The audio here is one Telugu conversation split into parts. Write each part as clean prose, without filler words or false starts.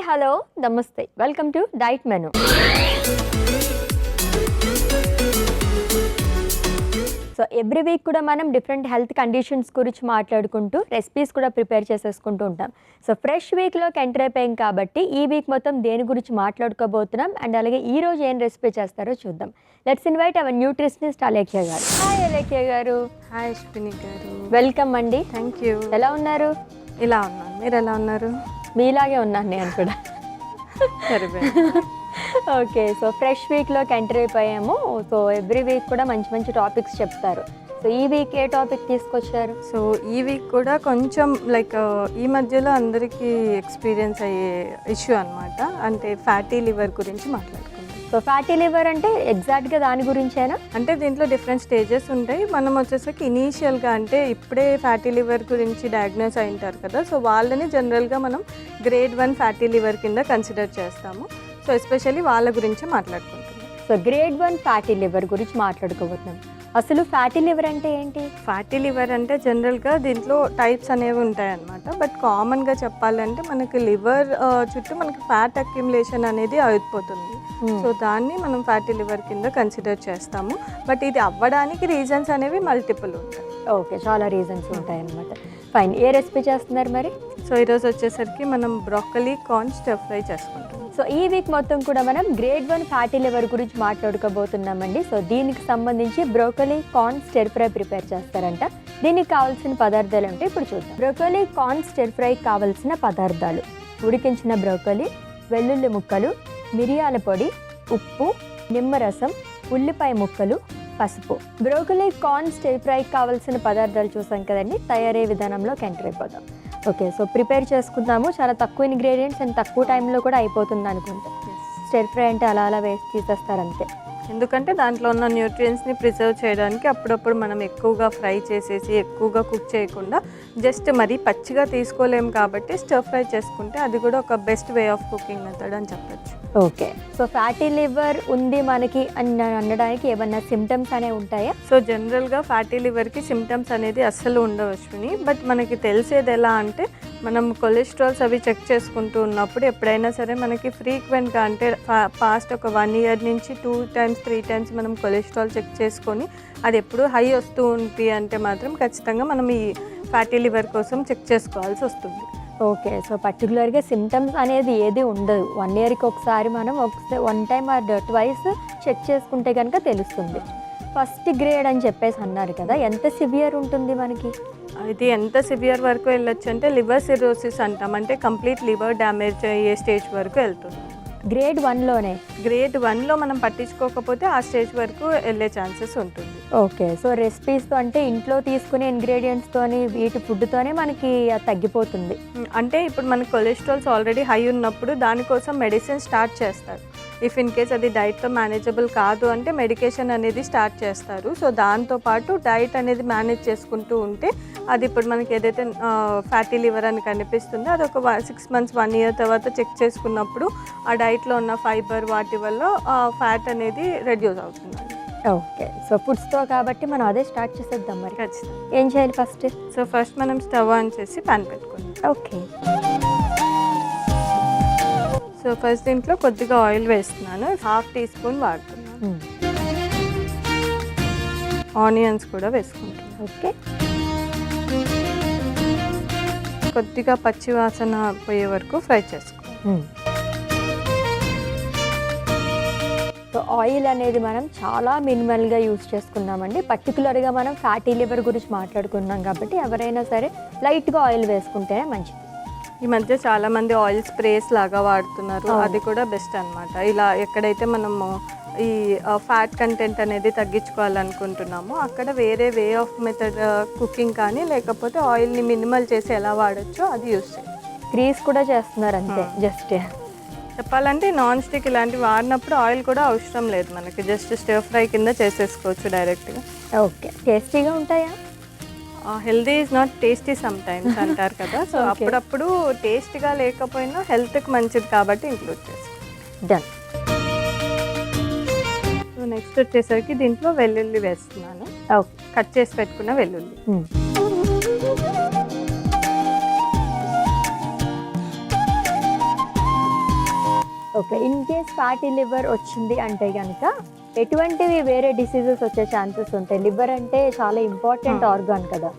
హలో నమస్తే, welcome to diet menu. So every week కూడా మనం డిఫరెంట్ హెల్త్ కండిషన్స్ గురించి మాట్లాడుకుంటూ రెసిపీస్ కూడా ప్రిపేర్ చేసేసుకుంటూ ఉంటాం. సో ఫ్రెష్ వీక్లోకి ఎంటర్ అయిపోయాం కాబట్టి ఈ వీక్ మొత్తం దేని గురించి మాట్లాడుకోబోతున్నాం అండ్ అలాగే ఈ రోజు ఏం రెసిపీ చేస్తారో చూద్దాం. Let's invite our nutritionist Alekhya గారు. హాయ్ అలేఖ్య గారు. హాయ్ అశ్విని గారు. వెల్కమ్ అండి. Thank you. ఎలా ఉన్నారు? ఇలా ఉన్నాను, మీరు ఎలా ఉన్నారు? మీలాగే ఉన్నాను నేను కూడా. ఓకే, సో ఫ్రెష్ వీక్లోకి ఎంటర్ అయిపోయాము. సో ఎవ్రీ వీక్ కూడా మంచి మంచి టాపిక్స్ చెప్తారు. సో ఈ వీక్ ఏ టాపిక్ తీసుకొచ్చారు? సో ఈ వీక్ కూడా కొంచెం లైక్ ఈ మధ్యలో అందరికీ ఎక్స్పీరియన్స్ అయ్యే ఇష్యూ అనమాట, అంటే ఫ్యాటీ లివర్ గురించి మాట్లాడుకుంటాం. సో ఫ్యాటీ లివర్ అంటే ఎగ్జాక్ట్గా దాని గురించేనా? అంటే దీంట్లో డిఫరెంట్ స్టేజెస్ ఉంటాయి. మనం వచ్చేసరికి ఇనీషియల్గా అంటే ఇప్పుడే ఫ్యాటీ లివర్ గురించి డయాగ్నోస్ అయి ఉంటారు కదా, సో వాళ్ళని జనరల్గా మనం గ్రేడ్ 1 ఫ్యాటీ లివర్ కింద కన్సిడర్ చేస్తాము. సో ఎస్పెషల్లీ వాళ్ళ గురించి మాట్లాడుకుంటున్నాం. సో గ్రేడ్ 1 ఫ్యాటీ లివర్ గురించి మాట్లాడుకోబోతున్నాం. అసలు ఫ్యాటీ లివర్ అంటే ఏంటి? ఫ్యాటీ లివర్ అంటే జనరల్గా దీంట్లో టైప్స్ అనేవి ఉంటాయన్నమాట. బట్ కామన్గా చెప్పాలంటే మనకి లివర్ చుట్టూ మనకి ఫ్యాట్ అక్యుములేషన్ అనేది అయిపోతుంది. సో దాన్ని మనం ఫ్యాటీ లివర్ కింద కన్సిడర్ చేస్తాము. బట్ ఇది అవ్వడానికి రీజన్స్ అనేవి మల్టిపుల్ ఉంటాయి. ఓకే, చాలా రీజన్స్ ఉంటాయి అన్నమాట. ఫైన్, ఏ రెసిపీ చేస్తున్నారు మరి? సో ఈరోజు వచ్చేసరికి మనం బ్రోకలీ కార్న్ స్టర్ ఫ్రై చేసుకుంటాం. సో ఈ వీక్ మొత్తం కూడా మనం గ్రేడ్ 1 ఫ్యాటీ లివర్ గురించి మాట్లాడుకోబోతున్నామండి. సో దీనికి సంబంధించి broccoli corn stir fry prepare చేస్తారంట. దీనికి కావాల్సిన పదార్థాలు అంటే ఇప్పుడు చూద్దాం. బ్రోకలీ కార్న్ స్టర్ ఫ్రై కావాల్సిన పదార్థాలు: ఉడికించిన బ్రోకలీ, వెల్లుల్లి ముక్కలు, మిరియాల పొడి, ఉప్పు, నిమ్మరసం, ఉల్లిపాయ ముక్కలు, పసుపు. బ్రోకలీ కార్న్ స్టర్ ఫ్రై కావాల్సిన పదార్థాలు చూసాం కదండి. తయారయ్యే విధానంలోకి ఎంటర్ అయిపోతాం. ఓకే, సో ప్రిపేర్ చేసుకుందాము. చాలా తక్కువ ఇంగ్రీడియంట్స్ అండ్ తక్కువ టైంలో కూడా అయిపోతుంది అనుకుంటా. స్టర్ ఫ్రై అంటే అలా అలా వేసి తీసేస్తారు అంతే. ఎందుకంటే దాంట్లో ఉన్న న్యూట్రియంట్స్ని ప్రిజర్వ్ చేయడానికి అప్పుడప్పుడు మనం ఎక్కువగా ఫ్రై చేసేసి ఎక్కువగా కుక్ చేయకుండా జస్ట్ మరీ పచ్చిగా తీసుకోలేము కాబట్టి స్టర్ ఫ్రై చేసుకుంటే అది కూడా ఒక best way of cooking method అని చెప్పచ్చు. ఓకే, సో ఫ్యాటీ లివర్ ఉంది మనకి అని అనడానికి ఏమన్నా సిమ్టమ్స్ అనేవి ఉంటాయా? సో జనరల్గా ఫ్యాటీ లివర్కి సిమ్టమ్స్ అనేది అస్సలు ఉండవచ్చుని. బట్ మనకి తెలిసేది ఎలా అంటే మనం కొలెస్ట్రాల్స్ అవి చెక్ చేసుకుంటూ ఉన్నప్పుడు ఎప్పుడైనా సరే మనకి ఫ్రీక్వెంట్గా అంటే పాస్ట్ ఒక 1 year నుంచి 2 times 3 times మనం కొలెస్ట్రాల్ చెక్ చేసుకొని అది ఎప్పుడు హై వస్తూ ఉంది అంటే మాత్రం ఖచ్చితంగా మనం ఈ ఫ్యాటీ లివర్ కోసం చెక్ చేసుకోవాల్సి వస్తుంది. ఓకే, సో పర్టికులర్గా సిమ్టమ్స్ అనేది ఏది ఉండదు. 1 yearకి ఒకసారి మనం 1 time or twice చెక్ చేసుకుంటే కనుక తెలుస్తుంది. ఫస్ట్ గ్రేడ్ అని చెప్పేసి అన్నారు కదా, ఎంత సివియర్ ఉంటుంది మనకి? ఇది ఎంత సివియర్ వరకు వెళ్ళొచ్చు అంటే లివర్ సిరోసిస్ అంటాం, అంటే కంప్లీట్ లివర్ డ్యామేజ్ అయ్యే స్టేజ్ వరకు వెళ్తుంది. గ్రేడ్ 1లోనే? గ్రేడ్ 1లో మనం పట్టించుకోకపోతే ఆ స్టేజ్ వరకు వెళ్ళే ఛాన్సెస్ ఉంటుంది. ఓకే, సో రెసిపీస్తో అంటే ఇంట్లో తీసుకునే ఇంగ్రీడియంట్స్తోని వీటి ఫుడ్తోనే మనకి తగ్గిపోతుంది. అంటే ఇప్పుడు మనకి కొలెస్ట్రాల్స్ ఆల్రెడీ హై ఉన్నప్పుడు దానికోసం మెడిసిన్ స్టార్ట్ చేస్తారు. ఇఫ్ ఇన్ కేస్ అది డైట్తో మేనేజబుల్ కాదు అంటే మెడికేషన్ అనేది స్టార్ట్ చేస్తారు. సో దాంతోపాటు డైట్ అనేది మేనేజ్ చేసుకుంటూ ఉంటే అది ఇప్పుడు మనకి ఏదైతే ఫ్యాటీ లివర్ అని కనిపిస్తుందో అది ఒక 6 months 1 year తర్వాత చెక్ చేసుకున్నప్పుడు ఆ డైట్లో ఉన్న ఫైబర్ వాటి వల్ల ఫ్యాట్ అనేది రెడ్యూస్ అవుతుంది. ఓకే, సో ఫుడ్స్తో కాబట్టి మనం అదే స్టార్ట్ చేసేద్దాం మరి. ఖచ్చితంగా. ఏం చేయాలి ఫస్ట్? సో ఫస్ట్ మనం స్టవ్ ఆన్ చేసి ప్యాన్ పెట్టుకుందాం. ఓకే, సో ఫస్ట్ దీంట్లో కొద్దిగా ఆయిల్ వేస్తున్నాను, 1/2 teaspoon వాడుతున్నాను. ఆనియన్స్ కూడా వేసుకుంటాను. ఓకే, కొద్దిగా పచ్చి వాసన పోయే వరకు ఫ్రై చేసుకోవాలి. సో ఆయిల్ అనేది మనం చాలా మినిమల్గా యూజ్ చేసుకున్నామండి. పర్టికులర్గా మనం ఫ్యాటీ లివర్ గురించి మాట్లాడుకున్నాం కాబట్టి ఎవరైనా సరే లైట్గా ఆయిల్ వేసుకుంటేనే మంచిది. ఈ మధ్య చాలామంది ఆయిల్ స్ప్రేస్ లాగా వాడుతున్నారు, అది కూడా బెస్ట్ అనమాట. ఇలా ఎక్కడైతే మనము ఈ ఫ్యాట్ కంటెంట్ అనేది తగ్గించుకోవాలనుకుంటున్నామో అక్కడ వేరే వే ఆఫ్ మెథడ్ కుకింగ్ కానీ లేకపోతే ఆయిల్ని మినిమల్ చేసి ఎలా వాడచ్చో అది యూస్ చేయాలి. గ్రీస్ కూడా చేస్తున్నారు అంతే. జస్ట్ చెప్పాలంటే నాన్ స్టిక్ ఇలాంటివి వాడినప్పుడు ఆయిల్ కూడా అవసరం లేదు మనకి, జస్ట్ స్టర్ ఫ్రై కింద చేసేసుకోవచ్చు డైరెక్ట్గా. ఓకే, టేస్టీగా ఉంటాయా? Healthy is not tasty some times అంటారు కదా. So Okay. అప్పుడప్పుడు టేస్ట్గా లేకపోయినా హెల్త్కి మంచిది కాబట్టి ఇంక్లూడ్ చేస్తాం. డన్. సో నెక్స్ట్ వచ్చేసరికి దీంట్లో వెల్లుల్లి వేస్తున్నాను. ఓకే. కట్ చేసి పెట్టుకున్న వెల్లుల్లి. Okay. In case fatty liver వచ్చింది అంటే కనుక ఎటువంటివి వేరే డిసీజెస్ వచ్చే ఛాన్సెస్ ఉంటాయి? లివర్ అంటే చాలా ఇంపార్టెంట్ ఆర్గాన్ కదా.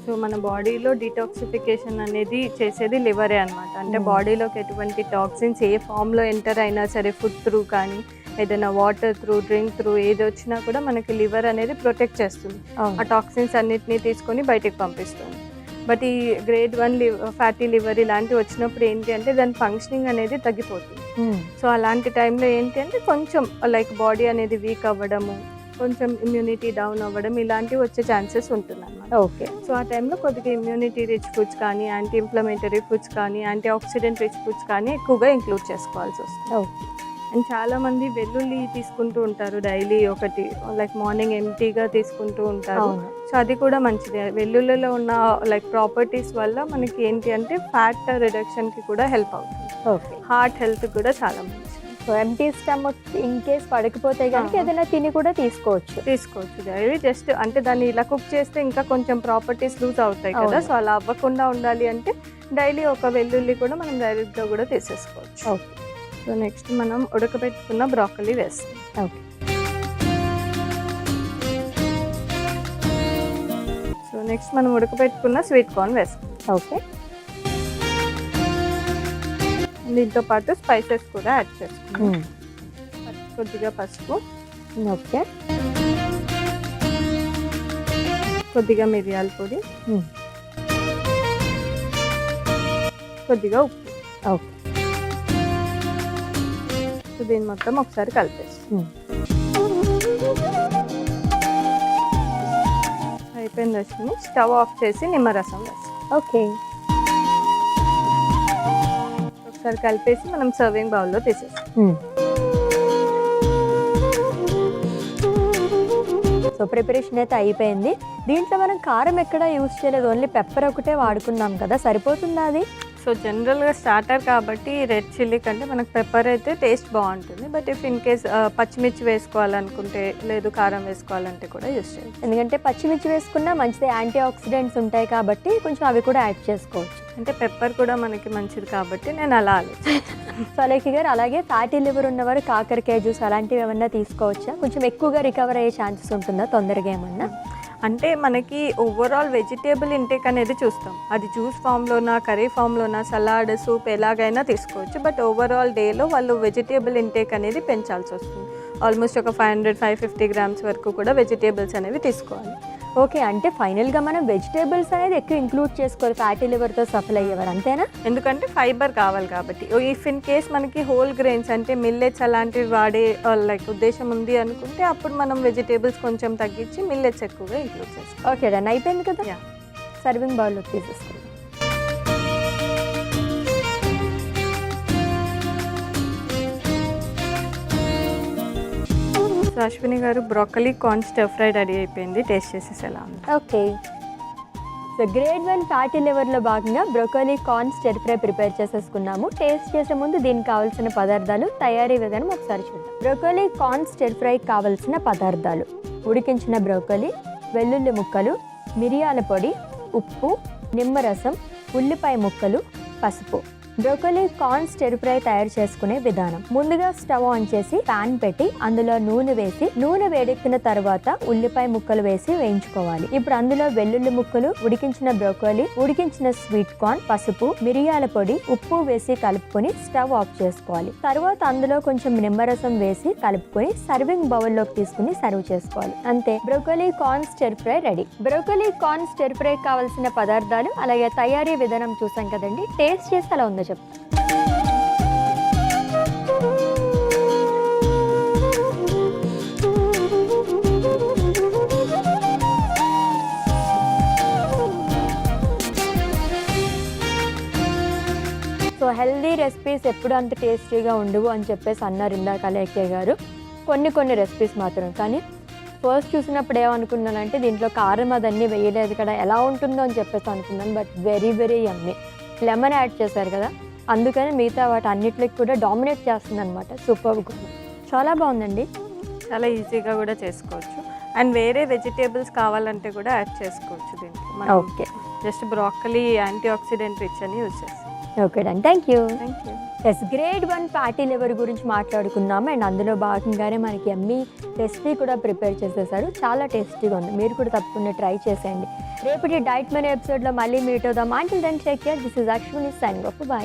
సో మన బాడీలో డిటాక్సిఫికేషన్ అనేది చేసేది లివరే అనమాట. అంటే బాడీలోకి ఎటువంటి టాక్సిన్స్ ఏ ఫామ్లో ఎంటర్ అయినా సరే, ఫుడ్ త్రూ కానీ ఏదైనా వాటర్ త్రూ, డ్రింక్ త్రూ ఏది వచ్చినా కూడా మనకి లివర్ అనేది ప్రొటెక్ట్ చేస్తుంది. ఆ టాక్సిన్స్ అన్నిటినీ తీసుకొని బయటికి పంపిస్తుంది. బట్ ఈ గ్రేడ్ 1 ఫ్యాటీ లివర్ ఇలాంటివి వచ్చినప్పుడు ఏంటి అంటే దాని ఫంక్షనింగ్ అనేది తగ్గిపోతుంది. సో అలాంటి టైంలో ఏంటి అంటే కొంచెం లైక్ బాడీ అనేది వీక్ అవ్వడము, కొంచెం ఇమ్యూనిటీ డౌన్ అవ్వడం ఇలాంటివి వచ్చే ఛాన్సెస్ ఉంటుంది అన్నమాట. ఓకే. సో ఆ టైంలో కొద్దిగా ఇమ్యూనిటీ రిచ్ ఫుడ్స్ కానీ, యాంటీ ఇన్ఫ్లమేటరీ ఫుడ్స్ కానీ, యాంటీ ఆక్సిడెంట్ రిచ్ ఫుడ్స్ కానీ ఎక్కువగా ఇంక్లూడ్ చేసుకోవాల్సి వస్తుంది. ఓకే. అండ్ చాలామంది వెల్లుల్లి తీసుకుంటూ ఉంటారు డైలీ, ఒకటి లైక్ మార్నింగ్ ఎంటీగా తీసుకుంటూ ఉంటారు. అవును. సో అది కూడా మంచిదే. వెల్లుల్లిలో ఉన్న లైక్ ప్రాపర్టీస్ వల్ల మనకి ఏంటి అంటే ఫ్యాట్ రిడక్షన్కి కూడా హెల్ప్ అవుతుంది. ఓకే. హార్ట్ హెల్త్ కూడా చాలా మంచిది. So empty stomach in case పడకపోతే కనుక ఏదైనా తిని కూడా తీసుకోవచ్చు డైలీ. జస్ట్ అంటే దాన్ని ఇలా కుక్ చేస్తే ఇంకా కొంచెం ప్రాపర్టీస్ లూజ్ అవుతాయి కదా. అవును. సో అలా అవ్వకుండా ఉండాలి అంటే డైలీ ఒక వెల్లుల్లి కూడా మనం డైరెక్ట్గా కూడా తీసేసుకోవచ్చు. ఓకే. సో నెక్స్ట్ మనం ఉడకబెట్టుకున్న బ్రాకలీ వేస్తాం. ఓకే. సో నెక్స్ట్ మనం ఉడకబెట్టుకున్న స్వీట్ కార్న్ వేస్తాం. ఓకే. దీంతో పాటు స్పైసెస్ కూడా యాడ్ చేసుకున్నాం. కొద్దిగా పసుపు, ఓకే. కొద్దిగా మిరియాల పొడి, కొద్దిగా ఉప్పు. ఓకే. సో దీన్ని మొత్తం ఒకసారి కలిపేస్తాం. అయిపోయిన రసం స్టవ్ ఆఫ్ చేసి నిమ్మరసం వేస్తాం. ఓకే. ఒకసారి కలిపేసి మనం సర్వింగ్ బౌల్లో తీసేస్తాం. సో ప్రిపరేషన్ అయితే అయిపోయింది. దీంట్లో మనం కారం ఎక్కడ యూజ్ చేయలేదు, ఓన్లీ పెప్పర్ ఒకటే వాడుకున్నాం కదా, సరిపోతుందా అది? సో జనరల్గా స్టార్టర్ కాబట్టి రెడ్ చిల్లీ కంటే మనకు పెప్పర్ అయితే టేస్ట్ బాగుంటుంది. బట్ ఇఫ్ ఇన్ కేస్ పచ్చిమిర్చి వేసుకోవాలనుకుంటే, లేదు కారం వేసుకోవాలంటే కూడా యూజ్ చేయాలి. ఎందుకంటే పచ్చిమిర్చి వేసుకున్నా మంచిది, యాంటీ ఆక్సిడెంట్స్ ఉంటాయి కాబట్టి కొంచెం అవి కూడా యాడ్ చేసుకోవచ్చు. అంటే పెప్పర్ కూడా మనకి మంచిది కాబట్టి నేను అలా ఆలోచించాను. సో అలేఖి గారు, అలాగే ఫ్యాటీ లివర్ ఉన్నవారు కాకరకాయ జ్యూస్ అలాంటివి ఏమన్నా తీసుకోవచ్చా? కొంచెం ఎక్కువగా రికవర్ అయ్యే ఛాన్సెస్ ఉంటుందా తొందరగా ఏమన్నా? అంటే మనకి ఓవరాల్ వెజిటేబుల్ ఇంటేక్ అనేది చూస్తాం. అది జ్యూస్ ఫామ్లోనా, కర్రీ ఫామ్లోనా, సలాడ్, సూప్ ఎలాగైనా తీసుకోవచ్చు. బట్ ఓవరాల్ డేలో వాళ్ళు వెజిటేబుల్ ఇంటేక్ అనేది పెంచాల్సి వస్తుంది. ఆల్మోస్ట్ ఒక 500-550 గ్రామ్స్ వరకు కూడా వెజిటేబుల్స్ అనేవి తీసుకోవాలి. ఓకే. అంటే ఫైనల్గా మనం వెజిటేబుల్స్ అనేది ఎక్కువ ఇంక్లూడ్ చేసుకోవాలి ఫ్యాటీ లివర్తో సఫర్ అయ్యేవారు, అంతేనా? ఎందుకంటే ఫైబర్ కావాలి కాబట్టి. ఇఫ్ ఇన్ కేస్ మనకి హోల్ గ్రెయిన్స్ అంటే మిల్లెట్స్ అలాంటివి వాడే లైక్ ఉద్దేశం ఉంది అనుకుంటే అప్పుడు మనం వెజిటేబుల్స్ కొంచెం తగ్గించి మిల్లెట్స్ ఎక్కువగా ఇంక్లూడ్ చేస్తాం. Okay done. అయిపోయింది కదా. యా. సర్వింగ్ బౌల్లోకి తీసేసుకుందాం. So Ashwini garu, broccoli corn stir fry ready అయిపోయింది. టేస్ట్ చేసేసి ఎలా ఉంది? ఓకే. సో గ్రేడ్ 1 ఫ్యాటీ లివర్లో భాగంగా broccoli corn stir fry prepare చేసేసుకున్నాము. టేస్ట్ చేసే ముందు దీనికి కావాల్సిన పదార్థాలు, తయారీ విధానం ఒకసారి చూద్దాం. బ్రోకలీ కార్న్ స్టర్ ఫ్రై కావాల్సిన పదార్థాలు: ఉడికించిన బ్రోకలీ, వెల్లుల్లి ముక్కలు, మిరియాల పొడి, ఉప్పు, నిమ్మరసం, ఉల్లిపాయ ముక్కలు, పసుపు. బ్రోకలీ కార్న్ స్టర్ ఫ్రై తయారు చేసుకునే విధానం: ముందుగా స్టవ్ ఆన్ చేసి పాన్ పెట్టి అందులో నూనె వేసి, నూనె వేడెక్కిన తర్వాత ఉల్లిపాయ ముక్కలు వేసి వేయించుకోవాలి. ఇప్పుడు అందులో వెల్లుల్లి ముక్కలు, ఉడికించిన బ్రోకలీ, ఉడికించిన స్వీట్ కార్న్, పసుపు, మిరియాల పొడి, ఉప్పు వేసి కలుపుకొని స్టవ్ ఆఫ్ చేసుకోవాలి. తర్వాత అందులో కొంచెం నిమ్మరసం వేసి కలుపుకొని సర్వింగ్ బౌల్లోకి తీసుకుని సర్వ్ చేసుకోవాలి. అంతే, broccoli corn stir fry ready. Broccoli corn stir fry కావాల్సిన పదార్థాలు అలాగే తయారీ విధానం చూసాం కదండి. టేస్ట్ చేసి అలా ఉందో చెప్తాను. సో హెల్దీ రెసిపీస్ ఎప్పుడు అంత టేస్టీగా ఉండవు అని చెప్పేసి అన్నారు ఇందాక అలేఖ్య గారు. కొన్ని రెసిపీస్ మాత్రం. కానీ ఫస్ట్ చూసినప్పుడు ఏమనుకున్నానంటే దీంట్లో కారం అదన్నీ వేయలేదు కదా, ఎలా ఉంటుందో అని చెప్పేసి అనుకున్నాను. But very very yummy. Lemon add చేశారు కదా, అందుకని మిగతా వాటి అన్నిటికి కూడా డామినేట్ చేస్తుంది అనమాట. సూపర్ కూడా, చాలా బాగుందండి. చాలా ఈజీగా కూడా చేసుకోవచ్చు. అండ్ వేరే వెజిటేబుల్స్ కావాలంటే కూడా యాడ్ చేసుకోవచ్చు దీంట్లో. మనం okay just broccoli antioxidant rich అని యూజ్ చేస్తాం. Okay done, thank you. Thank you. Yes, grade 1 fatty liver గురించి మాట్లాడుకున్నాము. అండ్ అందులో భాగంగానే మనకి ఎమ్మీ రెసిపీ కూడా ప్రిపేర్ చేసేసారు. చాలా టేస్టీగా ఉంది, మీరు కూడా తప్పకుండా ట్రై చేసేయండి. రేపటి డైట్ మెనూ ఎపిసోడ్లో మళ్ళీ మీట్ అవుదాం. Until then take care. This is Ashwini signing off. By.